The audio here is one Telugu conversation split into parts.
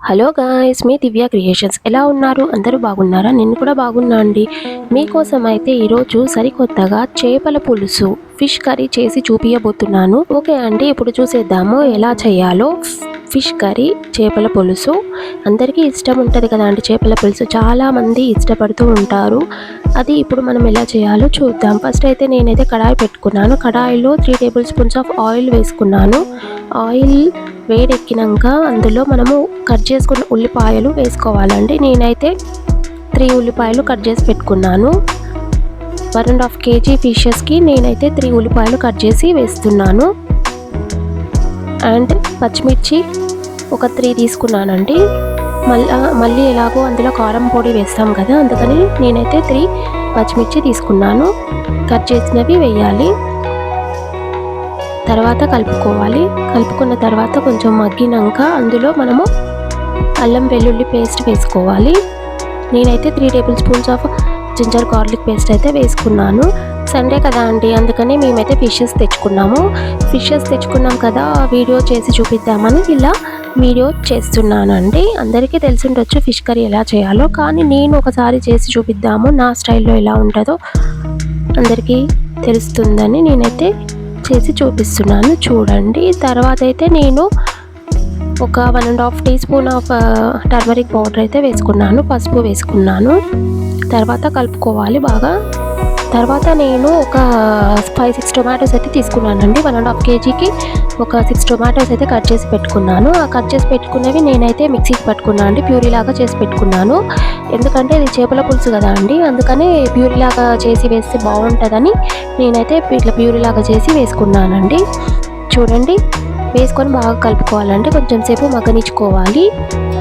హలో గాయ్స్, మీ దివ్య క్రియేషన్స్ ఎలా ఉన్నారు? అందరూ బాగున్నారా? నేను కూడా బాగున్నా అండి. మీకోసం అయితే ఈరోజు సరికొత్తగా చేపల పులుసు ఫిష్ కర్రీ చేసి చూపించబోతున్నాను. ఓకే అండి, ఇప్పుడు చూసేద్దాము ఎలా చేయాలో. ఫిష్ కర్రీ, చేపల పులుసు అందరికీ ఇష్టం ఉంటుంది కదా అండి. చేపల పులుసు చాలామంది ఇష్టపడుతూ ఉంటారు. అది ఇప్పుడు మనం ఎలా చేయాలో చూద్దాం. ఫస్ట్ అయితే నేనైతే కడాయి పెట్టుకున్నాను. కడాయిలో 3 టేబుల్ స్పూన్స్ ఆఫ్ ఆయిల్ వేసుకున్నాను. ఆయిల్ వేడెక్కినాక అందులో మనము కట్ చేసుకున్న ఉల్లిపాయలు వేసుకోవాలండి. నేనైతే 3 ఉల్లిపాయలు కట్ చేసి పెట్టుకున్నాను. 1.5 kg ఫిషెస్కి నేనైతే 3 ఉల్లిపాయలు కట్ చేసి వేస్తున్నాను. అండ్ పచ్చిమిర్చి ఒక 3 తీసుకున్నానండి. మళ్ళీ ఎలాగో అందులో కారం పొడి వేస్తాం కదా, అందుకని నేనైతే 3 పచ్చిమిర్చి తీసుకున్నాను. కట్ చేసినవి వేయాలి. తర్వాత కలుపుకోవాలి. కలుపుకున్న తర్వాత కొంచెం మగ్గినాక అందులో మనము అల్లం వెల్లుల్లి పేస్ట్ వేసుకోవాలి. నేనైతే 3 tablespoons of ginger garlic paste అయితే వేసుకున్నాను. సండే కదా అండి, అందుకని మేమైతే ఫిషెస్ తెచ్చుకున్నాం కదా, వీడియో చేసి చూపిద్దామని ఇలా వీడియో చేస్తున్నానండి. అందరికీ తెలిసి ఉండొచ్చు ఫిష్ కర్రీ ఎలా చేయాలో, కానీ నేను ఒకసారి చేసి చూపిద్దాము నా స్టైల్లో ఎలా ఉంటుందో అందరికీ తెలుస్తుందని నేనైతే చేసి చూపిస్తున్నాను. చూడండి. తర్వాత అయితే నేను ఒక 1.5 teaspoon of turmeric powder అయితే వేసుకున్నాను. పసుపు వేసుకున్నాను. తర్వాత కలుపుకోవాలి బాగా. తర్వాత నేను ఒక 5-6 టొమాటోస్ అయితే తీసుకున్నానండి. 1.5 kgకి ఒక 6 టొమాటోస్ అయితే కట్ చేసి పెట్టుకున్నాను. ఆ కట్ చేసి పెట్టుకున్నవి నేనైతే మిక్సీకి పట్టుకున్నాను అండి. ప్యూరీ లాగా చేసి పెట్టుకున్నాను. ఎందుకంటే ఇది చేపల పులుసు కదా అండి, అందుకని ప్యూరీ లాగా చేసి వేస్తే బాగుంటుందని నేనైతే ఇట్లా ప్యూరీ లాగా చేసి వేసుకున్నానండి. చూడండి, వేసుకొని బాగా కలుపుకోవాలంటే కొంచెం సేపు మగ్గనిచ్చుకోవాలి.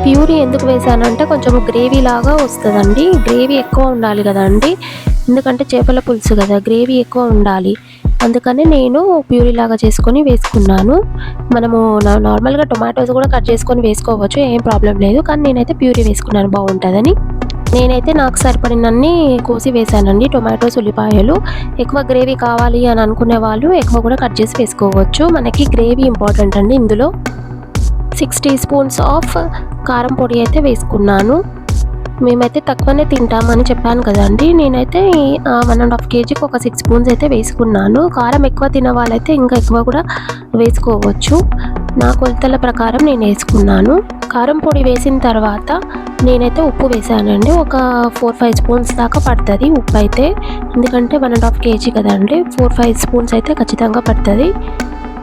ప్యూరీ ఎందుకు వేసానంటే కొంచెం గ్రేవీ లాగా వస్తుందండి. గ్రేవీ ఎక్కువ ఉండాలి కదా అండి, ఎందుకంటే చేపల పులుసు కదా, గ్రేవీ ఎక్కువ ఉండాలి. అందుకని నేను ప్యూరీ లాగా చేసుకొని వేసుకున్నాను. మనము నార్మల్గా టొమాటోస్ కూడా కట్ చేసుకొని వేసుకోవచ్చు, ఏం ప్రాబ్లం లేదు. కానీ నేనైతే ప్యూరీ వేసుకున్నాను బాగుంటుందని. నేనైతే నాకు సరిపడినన్ని కోసి వేసానండి టొమాటోస్, ఉల్లిపాయలు. ఎక్కువ గ్రేవీ కావాలి అని అనుకునే వాళ్ళు ఎక్కువ కూడా కట్ చేసి వేసుకోవచ్చు. మనకి గ్రేవీ ఇంపార్టెంట్ అండి. ఇందులో 6 టీ స్పూన్స్ ఆఫ్ కారం పొడి అయితే వేసుకున్నాను. మేమైతే తక్కువనే తింటామని చెప్పాను కదండి. నేనైతే 1.5 kgకి ఒక 6 స్పూన్స్ అయితే వేసుకున్నాను. కారం ఎక్కువ తినే వాళ్ళైతే ఇంకా ఎక్కువ కూడా వేసుకోవచ్చు. నా కొలతల ప్రకారం నేను వేసుకున్నాను. కారం పొడి వేసిన తర్వాత నేనైతే ఉప్పు వేసానండి. ఒక 4-5 స్పూన్స్ దాకా పడుతుంది ఉప్పు అయితే, ఎందుకంటే 1.5 kg కదండి. 4-5 స్పూన్స్ అయితే ఖచ్చితంగా పడుతుంది.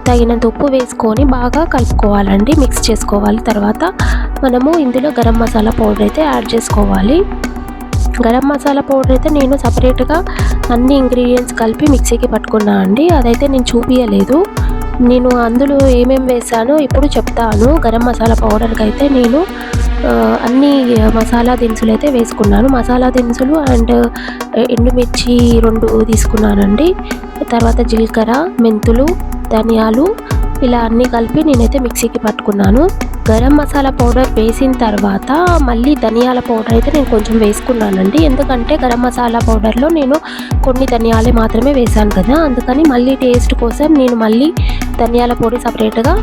తగినంత ఉప్పు వేసుకొని బాగా కలుపుకోవాలండి, మిక్స్ చేసుకోవాలి. తర్వాత మనము ఇందులో గరం మసాలా పౌడర్ అయితే యాడ్ చేసుకోవాలి. గరం మసాలా పౌడర్ అయితే నేను సపరేట్గా అన్ని ఇంగ్రీడియంట్స్ కలిపి మిక్సీకి పట్టుకున్నా అండి. అదైతే నేను చూపించలేదు. నేను అందులో ఏమేమి వేసానో ఇప్పుడు చెప్తాను. గరం మసాలా పౌడర్కి అయితే నేను అన్ని మసాలా దినుసులు అయితే వేసుకున్నాను. మసాలా దినుసులు అండ్ ఎండుమిర్చి 2 తీసుకున్నానండి. తర్వాత జీలకర్ర, మెంతులు, ధనియాలు, ఇలా అన్నీ కలిపి నేనైతే మిక్సీకి పట్టుకున్నాను. గరం మసాలా పౌడర్ వేసిన తర్వాత మళ్ళీ ధనియాల పౌడర్ అయితే నేను కొంచెం వేసుకున్నానండి. ఎందుకంటే గరం మసాలా పౌడర్లో నేను కొన్ని ధనియాలే మాత్రమే వేసాను కదా, అందుకని మళ్ళీ టేస్ట్ కోసం నేను మళ్ళీ ధనియాల పొడి సపరేట్గా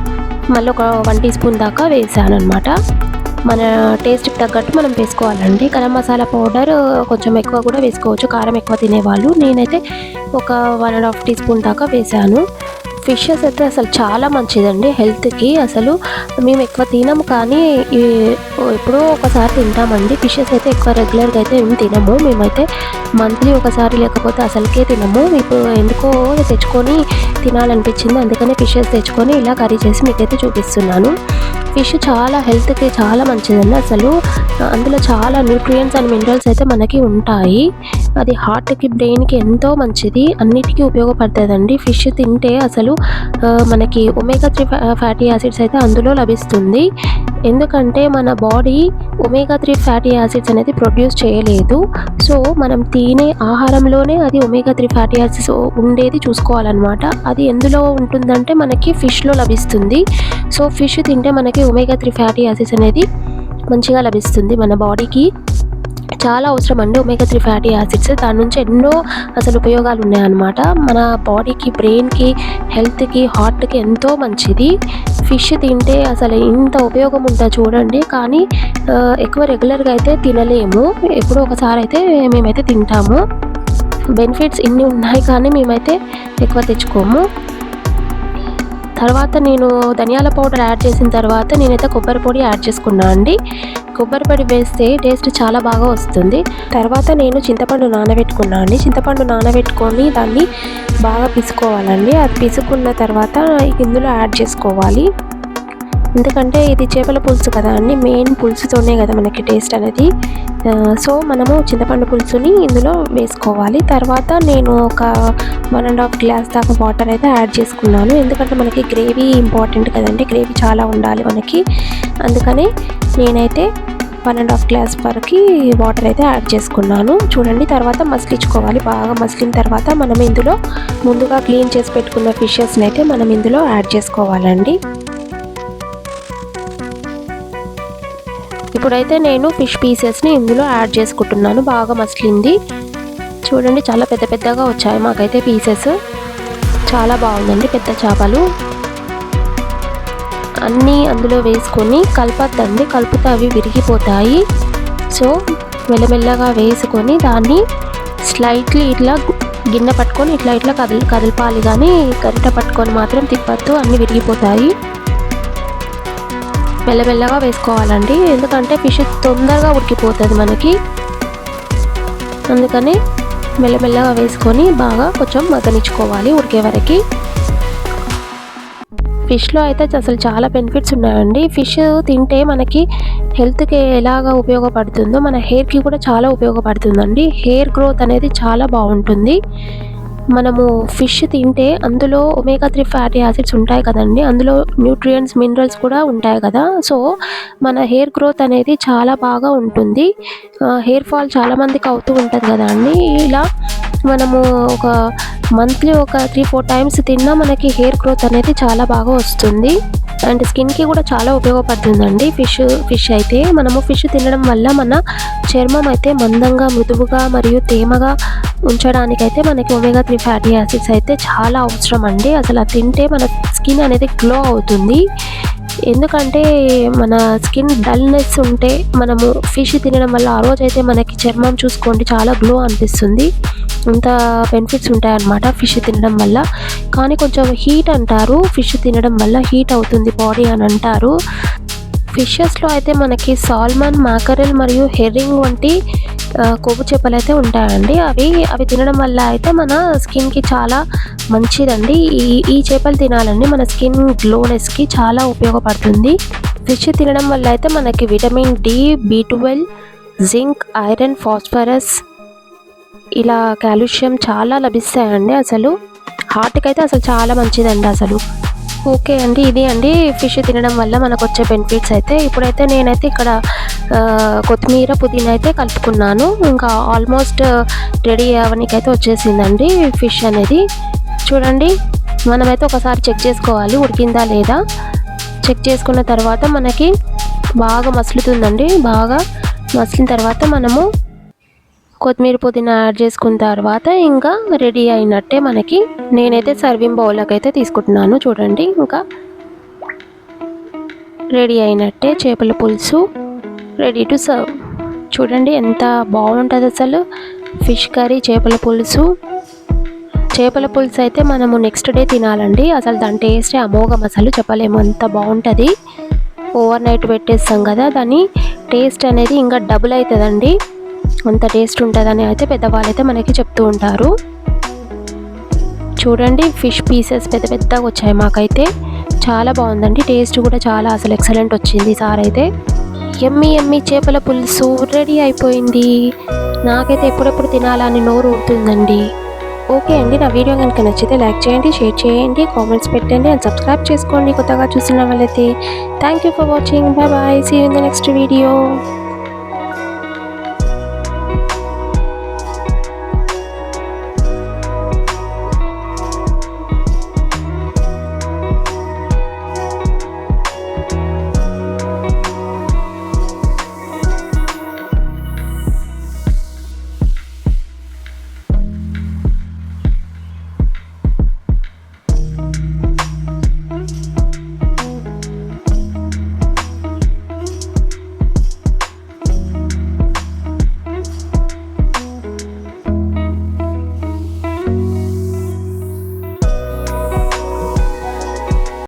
మళ్ళీ ఒక 1 టీ స్పూన్ దాకా వేసాను అనమాట. మన టేస్ట్కి తగ్గట్టు మనం వేసుకోవాలండి. గరం మసాలా పౌడర్ కొంచెం ఎక్కువ కూడా వేసుకోవచ్చు, కారం ఎక్కువ తినేవాళ్ళు. నేనైతే ఒక 1.5 టీ స్పూన్ దాకా వేసాను. ఫిషెస్ అయితే అసలు చాలా మంచిదండి హెల్త్కి. అసలు మేము ఎక్కువ తినము, కానీ ఎప్పుడో ఒకసారి తింటామండి. ఫిషెస్ అయితే ఎక్కువ రెగ్యులర్గా అయితే ఏమి తినము. మేమైతే మంత్లీ ఒకసారి లేకపోతే అసలుకే తినము. ఇప్పుడు ఎందుకో తెచ్చుకొని తినాలనిపించింది, అందుకనే ఫిషెస్ తెచ్చుకొని ఇలా కర్రీ చేసి మీకైతే చూపిస్తున్నాను. ఫిష్ చాలా హెల్త్కి చాలా మంచిదండి. అసలు అందులో చాలా న్యూట్రియంట్స్ అండ్ మినరల్స్ అయితే మనకి ఉంటాయి. అది హార్ట్కి, బ్రెయిన్కి ఎంతో మంచిది, అన్నిటికీ ఉపయోగపడుతుందండి. ఫిష్ తింటే అసలు మనకి ఒమేగా 3 ఫ్యాటీ యాసిడ్స్ అయితే అందులో లభిస్తుంది. ఎందుకంటే మన బాడీ ఒమేగా 3 ఫ్యాటీ యాసిడ్స్ అనేది ప్రొడ్యూస్ చేయలేదు. సో మనం తినే ఆహారంలోనే అది ఒమేగా 3 ఫ్యాటీ యాసిడ్స్ ఉండేది చూసుకోవాలన్నమాట. అది ఎందులో ఉంటుందంటే మనకి ఫిష్లో లభిస్తుంది. సో ఫిష్ తింటే మనకి ఒమేగా 3 ఫ్యాటీ యాసిడ్స్ అనేది మంచిగా లభిస్తుంది మన బాడీకి. చాలా అవసరం అండి ఒమేగా 3 ఫ్యాటీ యాసిడ్స్. దాని నుంచి ఎన్నో అసలు ఉపయోగాలు ఉన్నాయన్నమాట. మన బాడీకి, బ్రెయిన్కి, హెల్త్కి, హార్ట్కి ఎంతో మంచిది. ఫిష్ తింటే అసలు ఇంత ఉపయోగం ఉంటుందో చూడండి. కానీ ఎక్కువ రెగ్యులర్గా అయితే తినలేము. ఎప్పుడో ఒకసారి అయితే మేమైతే తింటాము. బెనిఫిట్స్ ఇన్ని ఉన్నాయి కానీ మేమైతే ఎక్కువ తెచ్చుకోము. తర్వాత నేను ధనియాల పౌడర్ యాడ్ చేసిన తర్వాత నేనైతే కొబ్బరి పొడి యాడ్ చేసుకున్నాను అండి. కొబ్బరి పొడి వేస్తే టేస్ట్ చాలా బాగా వస్తుంది. తర్వాత నేను చింతపండు నానబెట్టుకున్నాను అండి. చింతపండు నానబెట్టుకొని దాన్ని బాగా పిసుకోవాలండి. అది పిసుకున్న తర్వాత ఇందులో యాడ్ చేసుకోవాలి. ఎందుకంటే ఇది చేపల పులుసు కదా అండి, మెయిన్ పులుసుతోనే కదా మనకి టేస్ట్ అనేది. సో మనము చింతపండు పులుసుని ఇందులో వేసుకోవాలి. తర్వాత నేను ఒక 1.5 గ్లాస్ దాకా వాటర్ అయితే యాడ్ చేసుకున్నాను. ఎందుకంటే మనకి గ్రేవీ ఇంపార్టెంట్ కదండి, గ్రేవీ చాలా ఉండాలి మనకి. అందుకని నేనైతే 1.5 గ్లాస్ వరకు వాటర్ అయితే యాడ్ చేసుకున్నాను. చూడండి, తర్వాత మసిలించుకోవాలి. బాగా మసిలిన తర్వాత మనం ఇందులో ముందుగా క్లీన్ చేసి పెట్టుకున్న ఫిషెస్ని అయితే మనం ఇందులో యాడ్ చేసుకోవాలండి. ఇప్పుడైతే నేను ఫిష్ పీసెస్ని ఇందులో యాడ్ చేసుకుంటున్నాను. బాగా మసిలింది. చూడండి, చాలా పెద్ద పెద్దగా వచ్చాయి మాకైతే పీసెస్. చాలా బాగుందండి. పెద్ద చేపలు అన్నీ అందులో వేసుకొని కలపద్దండి, కలిపితే అవి విరిగిపోతాయి. సో మెల్లమెల్లగా వేసుకొని దాన్ని స్లైట్లీ ఇట్లా గిన్నె పట్టుకొని ఇట్లా కదలపాలి, కానీ గరిట పట్టుకొని మాత్రం తిప్పద్దు, అన్నీ విరిగిపోతాయి. మెల్లమెల్లగా వేసుకోవాలండి, ఎందుకంటే ఫిష్ తొందరగా ఉడికిపోతుంది మనకి. అందుకని మెల్లమెల్లగా వేసుకొని బాగా కొంచెం మగ్గనిచ్చుకోవాలి ఉడికే వరకు. ఫిష్లో అయితే అసలు చాలా బెనిఫిట్స్ ఉన్నాయండి. ఫిష్ తింటే మనకి హెల్త్కి ఎలాగా ఉపయోగపడుతుందో మన హెయిర్కి కూడా చాలా ఉపయోగపడుతుందండి. హెయిర్ గ్రోత్ అనేది చాలా బాగుంటుంది. మనము ఫిష్ తింటే అందులో ఒమేగా 3 ఫ్యాటీ యాసిడ్స్ ఉంటాయి కదండి, అందులో న్యూట్రియంట్స్, మినరల్స్ కూడా ఉంటాయి కదా. సో మన హెయిర్ గ్రోత్ అనేది చాలా బాగా ఉంటుంది. హెయిర్ ఫాల్ చాలామందికి అవుతూ ఉంటుంది కదా అండి. ఇలా మనము ఒక మంత్లీ ఒక 3-4 టైమ్స్ తిన్నా మనకి హెయిర్ గ్రోత్ అనేది చాలా బాగా వస్తుంది. అండ్ స్కిన్కి కూడా చాలా ఉపయోగపడుతుందండి ఫిష్ అయితే. మనము ఫిష్ తినడం వల్ల మన చర్మం అయితే మందంగా, మృదువుగా మరియు తేమగా ఉంచడానికైతే మనకి ఒమేగా 3 ఫ్యాటీ యాసిడ్స్ అయితే చాలా అవసరం అండి. అసలు అది తింటే మన స్కిన్ అనేది గ్లో అవుతుంది. ఎందుకంటే మన స్కిన్ డల్నెస్ ఉంటే మనము ఫిష్ తినడం వల్ల ఆ రోజైతే మనకి చర్మం చూసుకోండి చాలా గ్లో అనిపిస్తుంది. ఇంత బెనిఫిట్స్ ఉంటాయన్నమాట ఫిష్ తినడం వల్ల. కానీ కొంచెం హీట్ అంటారు, ఫిష్ తినడం వల్ల హీట్ అవుతుంది బాడీ అని అంటారు. ఫిషెస్లో అయితే మనకి సాల్మన్, మాకరెల్ మరియు హెర్రింగ్ వంటి కొవ్వు చేపలు అయితే ఉంటాయండి. అవి తినడం వల్ల అయితే మన స్కిన్కి చాలా మంచిదండి. ఈ చేపలు తినాలండి, మన స్కిన్ గ్లోనెస్కి చాలా ఉపయోగపడుతుంది. ఫిష్ తినడం వల్ల అయితే మనకి vitamin D, B12, zinc, iron, phosphorus, ఇలా కాల్షియం చాలా లభిస్తాయండి. అసలు హార్ట్కి అయితే అసలు చాలా మంచిదండి అసలు. ఓకే అండి, ఇది అండి ఫిష్ తినడం వల్ల మనకు వచ్చే బెనిఫిట్స్ అయితే. ఇప్పుడైతే నేనైతే ఇక్కడ కొత్తిమీర, పుదీనా అయితే కలుపుకున్నాను. ఇంకా ఆల్మోస్ట్ రెడీ అవ్వడానికైతే వచ్చేసిందండి ఫిష్ అనేది. చూడండి, మనమైతే ఒకసారి చెక్ చేసుకోవాలి ఉడికిందా లేదా. చెక్ చేసుకున్న తర్వాత మనకి బాగా మసులుతుందండి. బాగా మసిలిన తర్వాత మనము కొత్తిమీర, పుదీనా యాడ్ చేసుకున్న తర్వాత ఇంకా రెడీ అయినట్టే మనకి. నేనైతే సర్వింగ్ బౌల్లోకి అయితే తీసుకుంటున్నాను. చూడండి, ఇంకా రెడీ అయినట్టే చేపల పులుసు రెడీ టు సర్వ్. చూడండి ఎంత బాగుంటుంది అసలు ఫిష్ కర్రీ, చేపల పులుసు. చేపల పులుసు అయితే మనము నెక్స్ట్ డే తినాలండి. అసలు దాని టేస్టే అమోఘం, అసలు చెప్పలేము అంత బాగుంటుంది. ఓవర్ నైట్ పెట్టేస్తాం కదా, దాని టేస్ట్ అనేది ఇంకా డబుల్ అవుతుందండి. అంత టేస్ట్ ఉంటుందని అయితే పెద్దవాళ్ళు అయితే మనకి చెప్తూ ఉంటారు. చూడండి, ఫిష్ పీసెస్ పెద్ద పెద్దగా వచ్చాయి మాకైతే. చాలా బాగుందండి, టేస్ట్ కూడా చాలా అసలు ఎక్సలెంట్ వచ్చింది ఈసారి అయితే. ఎమ్మి చేపల పులుసు రెడీ అయిపోయింది. నాకైతే ఎప్పుడెప్పుడు తినాలని నోరు ఊరుతుందండి. ఓకే అండి, నా వీడియో కనుక నచ్చితే లైక్ చేయండి, షేర్ చేయండి, కామెంట్స్ పెట్టండి అండ్ సబ్స్క్రైబ్ చేసుకోండి కొత్తగా చూసిన వాళ్ళైతే. Thank you for watching. Bye bye. See you in the next video.